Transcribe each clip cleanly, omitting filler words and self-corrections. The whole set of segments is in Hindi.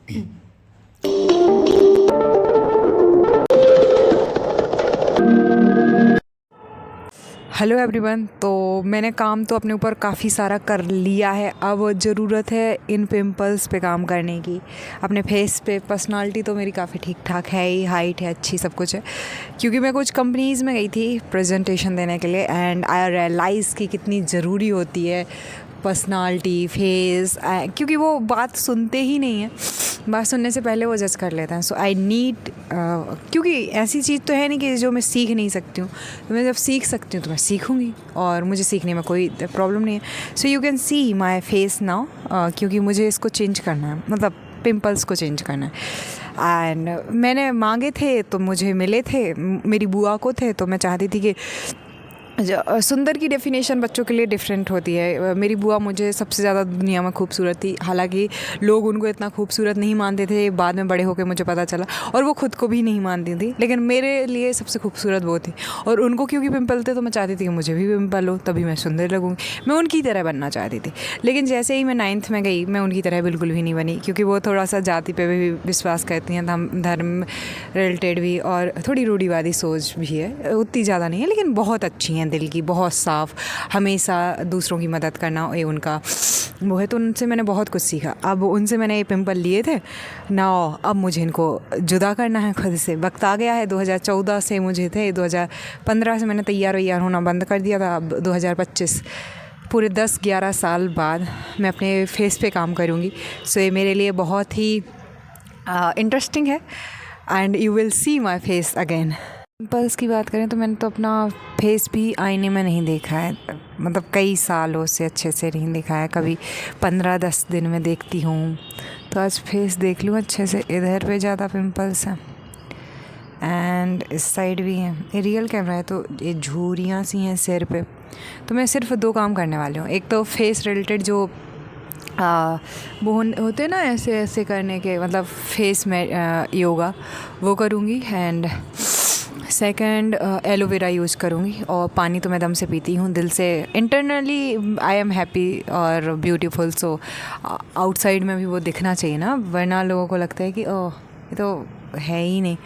Hello everyone. तो मैंने काम तो अपने ऊपर काफ़ी सारा कर लिया है। अब ज़रूरत है इन पिंपल्स पे काम करने की, अपने फेस पे। पर्सनालिटी तो मेरी काफ़ी ठीक ठाक है ही, हाइट है अच्छी, सब कुछ है। क्योंकि मैं कुछ कंपनीज़ में गई थी प्रेजेंटेशन देने के लिए, एंड आई रियलाइज़ कि कितनी ज़रूरी होती है पर्सनालिटी, फेस, क्योंकि वो बात सुनते ही नहीं है, बात सुनने से पहले वो जज कर लेते हैं। सो आई नीड, क्योंकि ऐसी चीज़ तो है नहीं कि जो मैं सीख नहीं सकती हूँ। तो मैं जब सीख सकती हूँ तो मैं सीखूँगी, और मुझे सीखने में कोई प्रॉब्लम नहीं है। So you can see my face now, क्योंकि मुझे इसको चेंज करना है, मतलब पिंपल्स को चेंज करना है। एंड मैंने मांगे थे तो मुझे मिले थे, मेरी बुआ को थे, तो मैं चाहती थी कि सुंदर की डेफिनेशन बच्चों के लिए डिफरेंट होती है। मेरी बुआ मुझे सबसे ज़्यादा दुनिया में खूबसूरत थी, हालांकि लोग उनको इतना खूबसूरत नहीं मानते थे, बाद में बड़े होकर मुझे पता चला, और वो खुद को भी नहीं मानती थी, लेकिन मेरे लिए सबसे खूबसूरत वो थी। और उनको क्योंकि पिंपल थे तो मैं चाहती थी कि मुझे भी पिंपल हो, तभी मैं सुंदर लगूँगी। मैं उनकी तरह बनना चाहती थी, लेकिन जैसे ही मैं 9th में गई, मैं उनकी तरह बिल्कुल भी नहीं बनी, क्योंकि वो थोड़ा सा जाति पे भी विश्वास करती हैं, धर्म रिलेटेड भी, और थोड़ी रूढ़िवादी सोच भी है, उतनी ज़्यादा नहीं है, लेकिन बहुत अच्छी हैं, दिल की, बहुत साफ़, हमेशा दूसरों की मदद करना ये उनका वो है। तो उनसे मैंने बहुत कुछ सीखा। अब उनसे मैंने ये पिंपल लिए थे ना, अब मुझे इनको जुदा करना है खुद से। वक्त आ गया है, 2014 से मुझे थे, 2015 से मैंने तैयार होना बंद कर दिया था। अब 2025, पूरे 10-11 साल बाद मैं अपने फेस पे काम करूँगी। सो ये मेरे लिए बहुत ही इंटरेस्टिंग है, and you will see my face again. Pimples की बात करें तो मैंने तो अपना फेस भी आईने में नहीं देखा है, मतलब कई सालों से अच्छे से नहीं देखा है। कभी 15-10 दिन में देखती हूँ, तो आज फेस देख लूँ अच्छे से। इधर पे ज़्यादा पिंपल्स हैं, एंड इस साइड भी हैं। ये रियल कैमरा है तो ये झुर्रियाँ सी हैं सिर पे। तो मैं सिर्फ 2 काम करने वाली हूँ। एक तो फेस रिलेटेड जो वो होते हैं ना ऐसे ऐसे करने के, मतलब फेस में योगा, वो करूँगी। एंड सेकंड, एलोवेरा यूज़ करूँगी, और पानी तो मैं दम से पीती हूँ, दिल से। इंटरनली आई एम हैप्पी और ब्यूटीफुल, सो आउटसाइड में भी वो दिखना चाहिए ना, वरना लोगों को लगता है कि ओह ये तो है ही नहीं।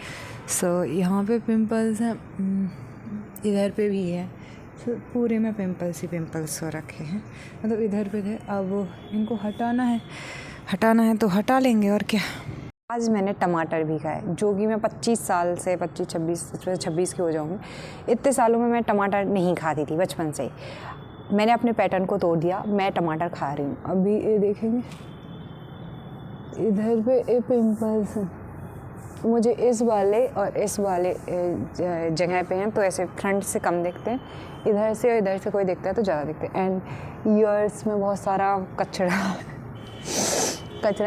सो यहाँ पे पिंपल्स हैं, इधर पे भी है, पूरे में पिंपल्स ही पिंपल्स हो रखे हैं, मतलब इधर पे थे। अब इनको हटाना है तो हटा लेंगे, और क्या। आज मैंने टमाटर भी खाए, जो कि मैं 25 साल से 26 की हो जाऊँगी। इतने सालों में मैं टमाटर नहीं खाती थी, बचपन से ही। मैंने अपने पैटर्न को तोड़ दिया, मैं टमाटर खा रही हूँ। अभी ये देखेंगे, इधर पे ये पिंपल्स हैं, मुझे इस वाले और इस वाले जगह पे हैं, तो ऐसे फ्रंट से कम दिखते हैं, इधर से और इधर से कोई दिखता है तो ज़्यादा दिखते हैं। एंड ईयर्स में बहुत सारा कचरा है।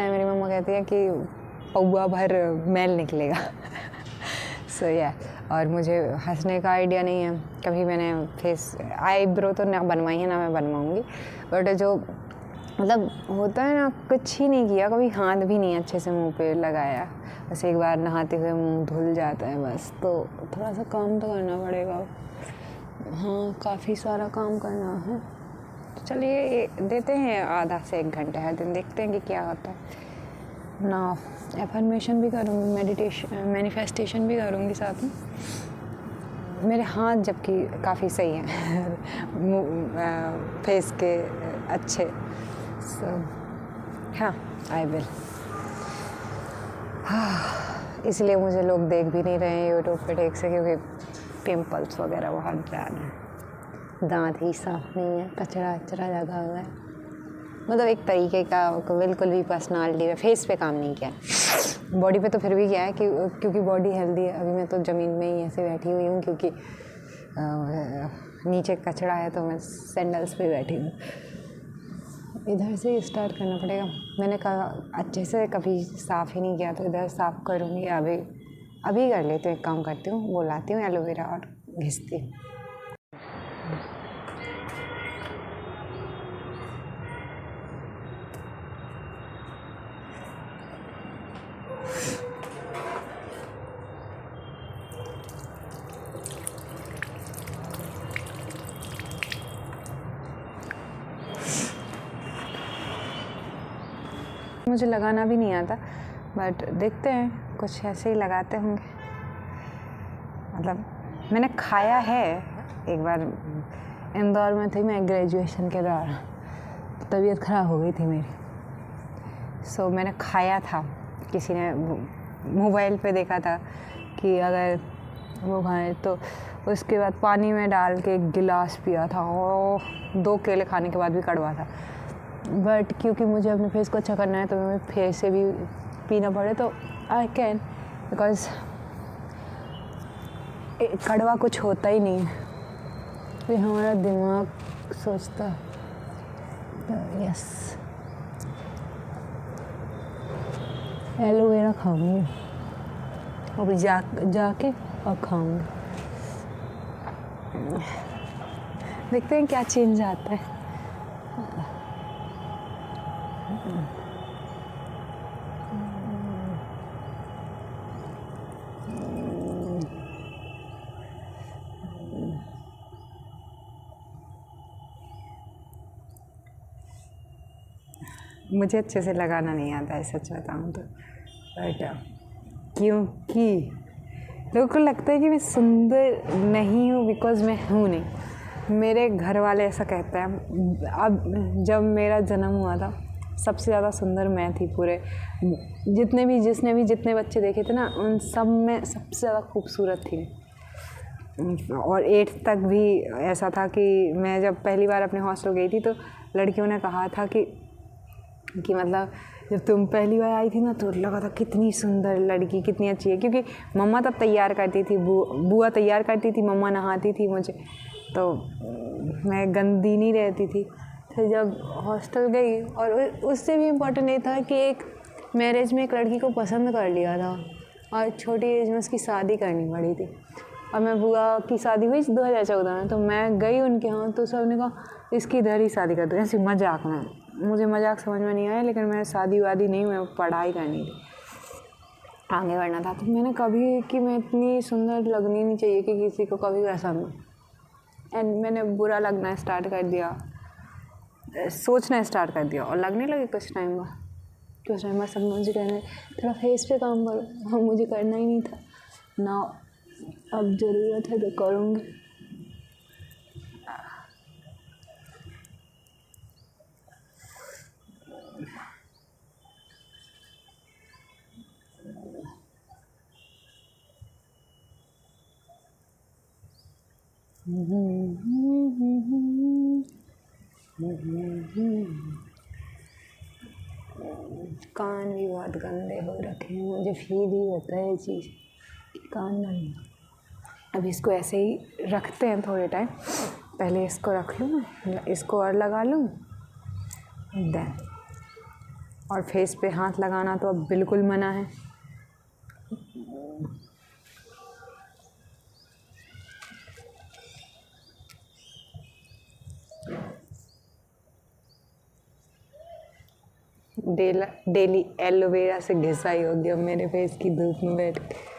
मेरी मम्मा कहती है कि पौवा भर मैल निकलेगा। सो या, और मुझे हंसने का आइडिया नहीं है। कभी मैंने फेस आईब्रो तो ना बनवाई है, ना मैं बनवाऊँगी, बट जो मतलब होता है ना, कुछ ही नहीं किया, कभी हाथ भी नहीं अच्छे से मुंह पे लगाया, बस एक बार नहाते हुए मुंह धुल जाता है बस। तो थोड़ा सा काम तो करना पड़ेगा, हाँ काफ़ी सारा काम करना है। तो चलिए देते हैं आधा से 1 घंटा हर दिन, देखते हैं कि क्या होता है ना। एफर्मेशन भी करूँगी, मैनिफेस्टेशन भी करूँगी साथ में। मेरे हाथ जबकि काफ़ी सही हैं फेस के अच्छे। सो हाँ, आई विल। हाँ, इसलिए मुझे लोग देख भी नहीं रहे हैं यूट्यूब पे ठीक से, क्योंकि पिंपल्स वगैरह बहुत ज़्यादा हैं। दांत ही साफ नहीं है, कचरा लगा हुआ है, मतलब एक तरीके का बिल्कुल भी पर्सनालिटी पे, फेस पे काम नहीं किया। बॉडी पे तो फिर भी किया है, क्योंकि बॉडी हेल्दी है। अभी मैं तो ज़मीन में ही ऐसे बैठी हुई हूँ, क्योंकि नीचे कचरा है, तो मैं सैंडल्स पे बैठी हूँ। इधर से स्टार्ट करना पड़ेगा। मैंने कहा अच्छे से कभी साफ़ ही नहीं किया, तो इधर साफ़ करूँगी। अभी कर लेती हूँ, एक काम करती हूँ, वो लाती हूँ एलोवेरा और घिसती हूँ। मुझे लगाना भी नहीं आता, बट देखते हैं, कुछ ऐसे ही लगाते होंगे। मतलब मैंने खाया है एक बार, इंदौर में थी मैं ग्रेजुएशन के दौरान, तबीयत ख़राब हो गई थी मेरी। सो मैंने खाया था, किसी ने मोबाइल पे देखा था कि अगर वो खाएं तो उसके बाद पानी में डाल के एक गिलास पिया था और 2 केले खाने के बाद भी कड़वा था। बट क्योंकि मुझे अपने फेस को अच्छा करना है तो मैं फेस से भी पीना पड़े तो आई कैन, बिकॉज कड़वा कुछ होता ही नहीं है, ये हमारा दिमाग सोचता है। यस, एलोवेरा खाऊंगी अभी जाके और खाऊंगी। देखते हैं क्या चेंज आता है। मुझे अच्छे से लगाना नहीं आता है, सच बताऊँ तो। बट क्योंकि लोगों को लगता है कि मैं सुंदर नहीं हूँ, बिकॉज मैं हूँ नहीं। मेरे घर वाले ऐसा कहते हैं। अब जब मेरा जन्म हुआ था, सबसे ज़्यादा सुंदर मैं थी पूरे, जितने बच्चे देखे थे ना, उन सब में सबसे ज़्यादा खूबसूरत थी। और 8th तक भी ऐसा था कि मैं जब पहली बार अपने हॉस्टल गई थी तो लड़कियों ने कहा था कि मतलब जब तुम पहली बार आई थी ना तो लगा था कितनी सुंदर लड़की, कितनी अच्छी है। क्योंकि मम्मा तब तैयार करती थी, बुआ तैयार करती थी, मम्मा नहाती थी मुझे, तो मैं गंदी नहीं रहती थी। फिर जब हॉस्टल गई, और उससे भी इम्पोर्टेंट ये था कि एक मैरिज में एक लड़की को पसंद कर लिया था और छोटी एज में उसकी शादी करनी पड़ी थी। और मैं बुआ की शादी हुई 2014 में, तो मैं गई उनके यहाँ, तो सब ने कहा इसकी इधर ही शादी कर दो, ऐसे मजाक में। मुझे मजाक समझ में नहीं आया, लेकिन मैं शादी वादी नहीं, मैं पढ़ाई करनी थी, आगे बढ़ना था। तो मैंने कभी कि मैं इतनी सुंदर लगनी नहीं चाहिए कि किसी को कभी पसंद हो। एंड मैंने बुरा लगना स्टार्ट कर दिया, सोचना स्टार्ट कर दिया, और लगने लगे कुछ टाइम बाद सब मुझे कहने थोड़ा फेस पे काम करो। हाँ, मुझे करना ही नहीं था ना, अब ज़रूरत है तो करूँगी। कान भी बहुत गंदे हो रखे हैं, मुझे फील ही होता है ये चीज़ कि कान गंदे। अब इसको ऐसे ही रखते हैं थोड़े टाइम, पहले इसको रख लूँ, इसको और लगा लूँ देन। और फेस पे हाथ लगाना तो अब बिल्कुल मना है। डेली एलोवेरा से घिसाई हो गया मेरे फेस की धूप में बैठ के।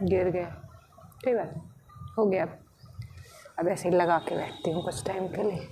गिर गया, ठीक है, हो गया। अब ऐसे ही लगा के बैठती हूँ कुछ टाइम के लिए।